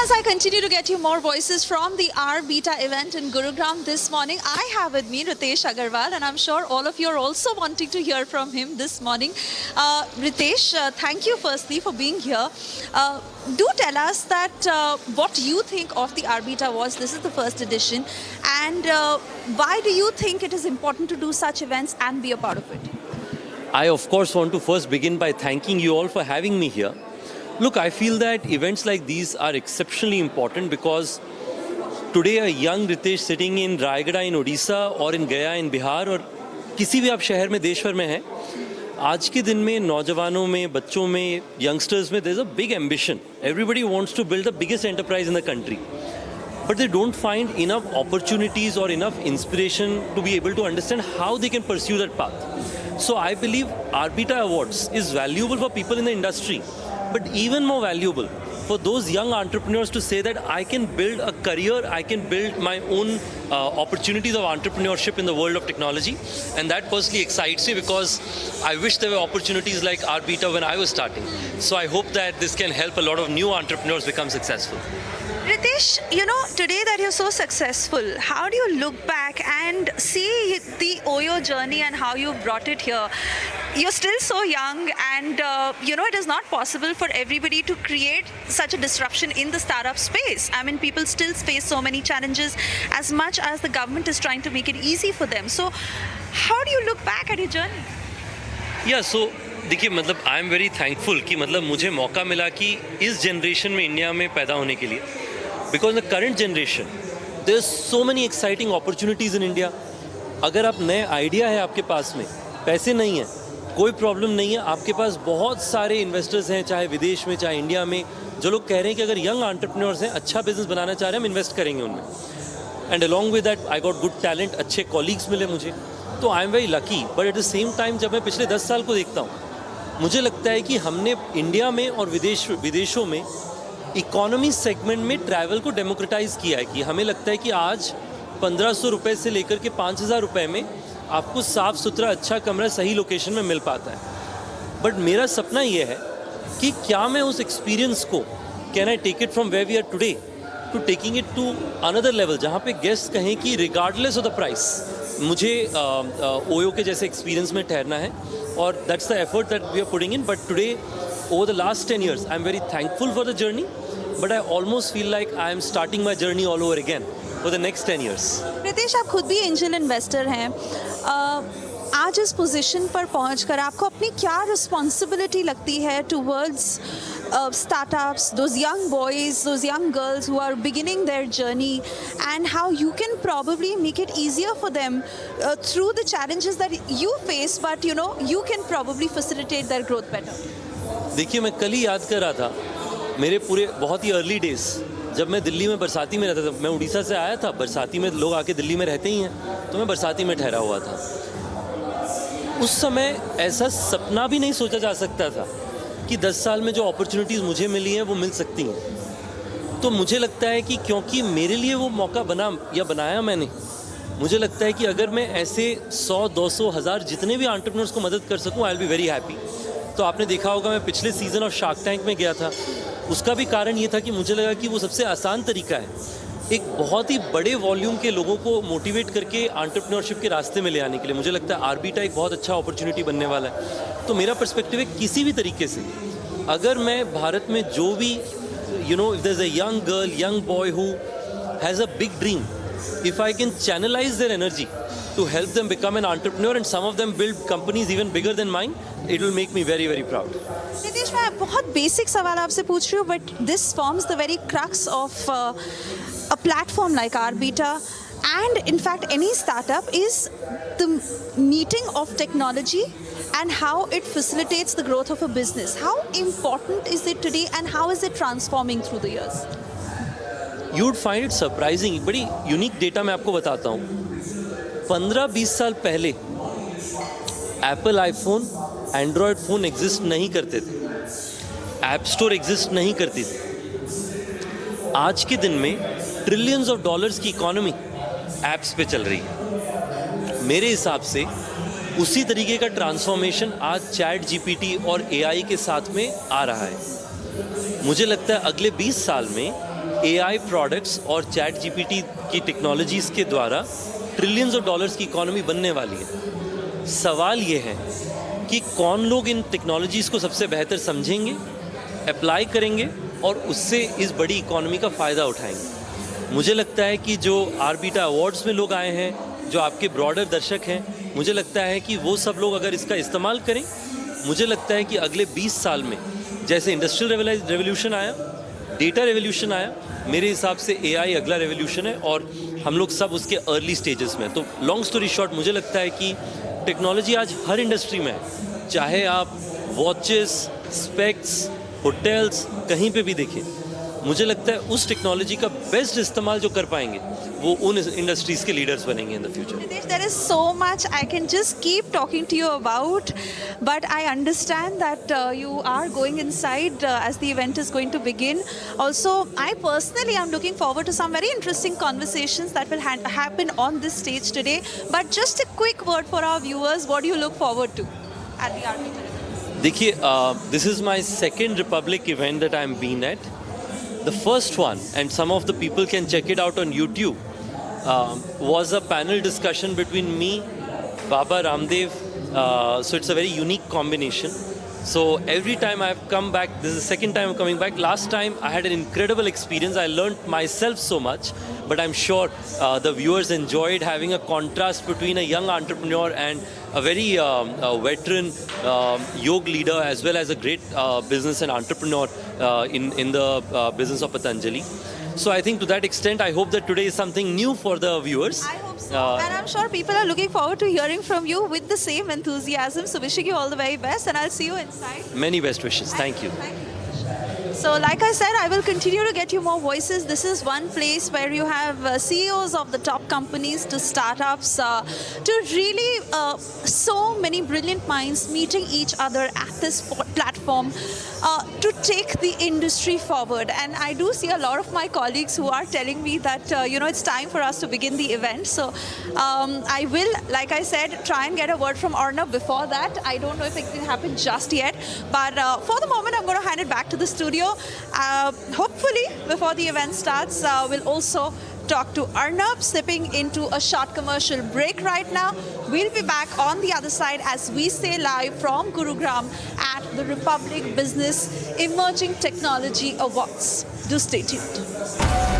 as I continue to get you more voices from the R-Beta event in Gurugram this morning, I have with me Ritesh Agarwal, and I'm sure all of you are also wanting to hear from him this morning. Ritesh, thank you firstly for being here. Do tell us that what you think of the R-Beta Awards. This is the first edition, and why do you think it is important to do such events and be a part of it? I of course want to first begin by thanking you all for having me here. Look, I feel that events like these are exceptionally important because today a young Ritesh sitting in Rayagada in Odisha or in Gaya in Bihar और किसी भी आप शहर में देश भर में हैं, आज के दिन में नौजवानों में, बच्चों में, youngsters में there's a big ambition. Everybody wants to build the biggest enterprise in the country. But they don't find enough opportunities or enough inspiration to be able to understand how they can pursue that path. So I believe R-Beta Awards is valuable for people in the industry, but even more valuable for those young entrepreneurs to say that I can build a career, I can build my own opportunities of entrepreneurship in the world of technology. And that personally excites me because I wish there were opportunities like R-Beta when I was starting. So I hope that this can help a lot of new entrepreneurs become successful. Ritesh, you know, today that you're so successful, how do you look back and see the OYO journey and how you brought it here? You're still so young, and you know, it is not possible for everybody to create such a disruption in the startup space. I mean, people still face so many challenges as much as the government is trying to make it easy for them. So how do you look back at your journey? Yeah, so देखिए मतलब आई am very thankful कि मतलब मुझे मौका मिला कि इस generation में इंडिया में पैदा होने के लिए, because the current generation there so many exciting opportunities in India. अगर आप नए आइडिया है आपके पास में, पैसे नहीं है, कोई प्रॉब्लम नहीं है, आपके पास बहुत सारे इन्वेस्टर्स हैं, चाहे विदेश में चाहे इंडिया में, जो लोग कह रहे हैं कि अगर यंग एंटरप्रेन्योर्स हैं, अच्छा बिजनेस बनाना चाह रहे हैं, हम इन्वेस्ट करेंगे उनमें. And along with that I got good talent, अच्छे कॉलीग्स मिले मुझे, तो आई am very lucky. But at the same time जब मैं पिछले 10 साल को देखता हूँ, मुझे लगता है कि हमने इंडिया में और विदेशों में इकोनॉमी सेगमेंट में ट्रैवल को डेमोक्रेटाइज़ किया है. कि हमें लगता है कि आज 1500 रुपये से लेकर के 5000 रुपये में आपको साफ़ सुथरा अच्छा कमरा सही लोकेशन में मिल पाता है. बट मेरा सपना ये है कि क्या मैं उस एक्सपीरियंस को, can I take it from where we are today to taking it to another level, जहाँ पे गेस्ट कहें कि रिगार्डलेस ऑफ द प्राइस मुझे ओयो के जैसे एक्सपीरियंस में ठहरना है. और that's the effort that we are putting in. But today over the last 10 years I am very thankful for the journey, but I almost feel like I am starting my journey all over again for the next 10 years. Ritesh, आप खुद भी angel investor हैं. आज इस position पर पहुंचकर आपको अपनी क्या रिस्पॉन्सिबिलिटी लगती है towards startups, those young boys, those young girls who are beginning their journey, and how you can probably make it easier for them through the challenges that you face, but you know, you can probably facilitate their growth better? देखिए, मैं कल ही याद कर रहा था मेरे पूरे बहुत ही अर्ली डेज, जब मैं दिल्ली में बरसाती में रहता था. मैं उड़ीसा से आया था, बरसाती में लोग आके दिल्ली में रहते ही हैं, तो मैं बरसाती में ठहरा हुआ था. उस समय ऐसा सपना भी नहीं सोचा जा सकता था कि 10 साल में जो अपॉर्चुनिटीज़ मुझे मिली हैं वो मिल सकती हैं. तो मुझे लगता है कि क्योंकि मेरे लिए वो मौका बना या बनाया मैंने, मुझे लगता है कि अगर मैं ऐसे 100, 200, 1000 जितने भी एंटरप्रेन्योर्स को मदद कर सकूं, I will be very happy. तो आपने देखा होगा मैं पिछले सीज़न ऑफ शार्क टैंक में गया था. उसका भी कारण ये था कि मुझे लगा कि वो सबसे आसान तरीका है एक बहुत ही बड़े वॉल्यूम के लोगों को मोटिवेट करके एंटरप्रेन्योरशिप के रास्ते में ले आने के लिए. मुझे लगता है आर-बीटा एक बहुत अच्छा अपॉर्चुनिटी बनने वाला है. तो मेरा पर्सपेक्टिव है किसी भी तरीके से अगर मैं भारत में जो भी if there is a young girl, young boy who has a big dream, if I can channelize their energy to help them become an entrepreneur and some of them build companies even bigger than mine, it will make me very, very proud. Ritesh, मैं बहुत basic सवाल आपसे पूछ रही हूँ, but this forms the very crux of a platform like R-Beta, and in fact any startup, is the meeting of technology and how it facilitates the growth of a business. How important is it today and how is it transforming through the years? You would find it surprising. बड़ी unique data मैं आपको बताता हूँ. 15-20 साल पहले Apple iPhone, Android phone exist नहीं करते थे, ऐप स्टोर एग्जिस्ट नहीं करती थी. आज के दिन में ट्रिलियंस ऑफ डॉलर्स की इकोनॉमी ऐप्स पे चल रही है. मेरे हिसाब से उसी तरीके का ट्रांसफॉर्मेशन आज चैट जीपीटी और एआई के साथ में आ रहा है. मुझे लगता है अगले 20 साल में AI प्रोडक्ट्स और चैट जीपीटी की टेक्नोलॉजीज़ के द्वारा ट्रिलियंस ऑफ डॉलर्स की इकोनॉमी बनने वाली है। सवाल ये है कि कौन लोग इन टेक्नोलॉजीज़ को सबसे बेहतर समझेंगे, अप्लाई करेंगे और उससे इस बड़ी इकोनॉमी का फ़ायदा उठाएंगे। मुझे लगता है कि जो आरबीटा अवार्ड्स में लोग आए हैं, जो आपके ब्रॉडर दर्शक हैं, मुझे लगता है कि वो सब लोग अगर इसका इस्तेमाल करें, मुझे लगता है कि अगले 20 साल में जैसे इंडस्ट्रियल रेवोल्यूशन आया, डेटा रेवोल्यूशन आया, मेरे हिसाब से एआई अगला रेवोल्यूशन है और हम लोग सब उसके अर्ली स्टेजेस में। तो लॉन्ग स्टोरी शॉर्ट, मुझे लगता है कि टेक्नोलॉजी आज हर इंडस्ट्री में है, चाहे आप वॉचेस, स्पेक्स, होटल्स, कहीं पे भी देखें। मुझे लगता है उस टेक्नोलॉजी का बेस्ट इस्तेमाल जो कर पाएंगे वो उन इंडस्ट्रीज़ के लीडर्स बनेंगे in the future. Nitesh, there is so much I can just keep talking to you about, but I understand that you are going inside as the event is going to begin. Also, I personally am looking forward to some very interesting conversations that will happen on this stage today. But just a quick word for our viewers, what do you look forward to at the Army? देखिए, this is my second Republic event that I'm been at. The first one, and some of the people can check it out on YouTube, was a panel discussion between me, Baba Ramdev. So it's a very unique combination. So every time I've come back, this is the second time I'm coming back. Last time I had an incredible experience. I learned myself so much, but I'm sure the viewers enjoyed having a contrast between a young entrepreneur and a very veteran yoga leader, as well as a great business and entrepreneur in the business of Patanjali. So I think to that extent, I hope that today is something new for the viewers. I hope so. And I'm sure people are looking forward to hearing from you with the same enthusiasm. So wishing you all the very best, and I'll see you inside. Many best wishes. Thank you. Thank you. So like I said, I will continue to get you more voices. This is one place where you have CEOs of the top companies to startups to really so many brilliant minds meeting each other at this platform to take the industry forward. And I do see a lot of my colleagues who are telling me that it's time for us to begin the event. So I will, like I said, try and get a word from Arnab before that. I don't know if it can happen just yet, but for the moment I'm going to hand it back to the studio. Hopefully before the event starts, we'll also talk to Arnab, slipping into a short commercial break right now. We'll be back on the other side as we stay live from Gurugram at the Republic Business Emerging Technology Awards. Do stay tuned.